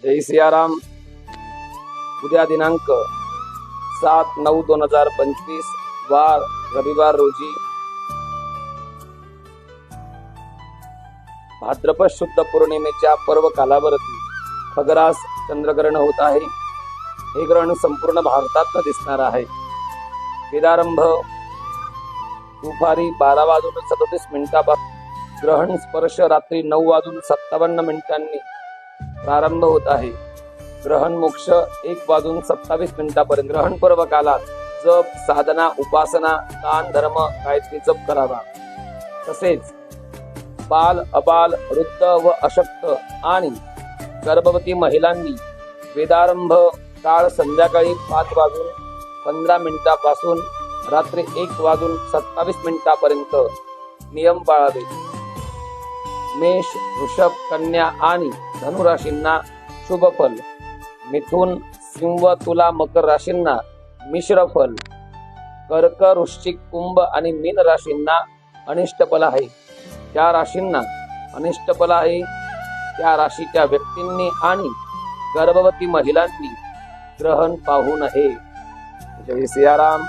जय सियाराम। उद्या दिनांक 7/9/2025 वार रविवार रोजी भाद्रपद शुद्ध पौर्णिमेच्या पर्व कालावरती खगरास चंद्रग्रहण होत आहे। हे ग्रहण संपूर्ण भारतात दिसणार आहे। वेदारंभ दुपारी 12:37 ग्रहण स्पर्श रात्री 9:57 प्रारंभ होत आहे। ग्रहण मोक्ष 1:27 पर्यंत। ग्रहण पर्व कालात जप, साधना, उपासना, दान, धर्म, गायत्री जप करावा। तसेच बाल, अबाल, वृद्ध व अशक्त आणि गर्भवती महिलांनी वेदारंभ काळ संध्याकाळी 5:15 पासून रात्री 1:27 पर्यंत नियम पाळावे। मेष, वृषभ, कन्या आणि धनु राशींना शुभ फल। मिथुन, सिंह, तुला, मकर राशींना मिश्र फल। कर्क, वृश्चिक, कुंभ आणि मीन राशींना अनिष्ट फल आहे। ज्या राशींना अनिष्ट फल आहे त्या राशीच्या व्यक्तींनी आणि गर्भवती महिलांनी ग्रहण पाहू नये। जय सियाराम।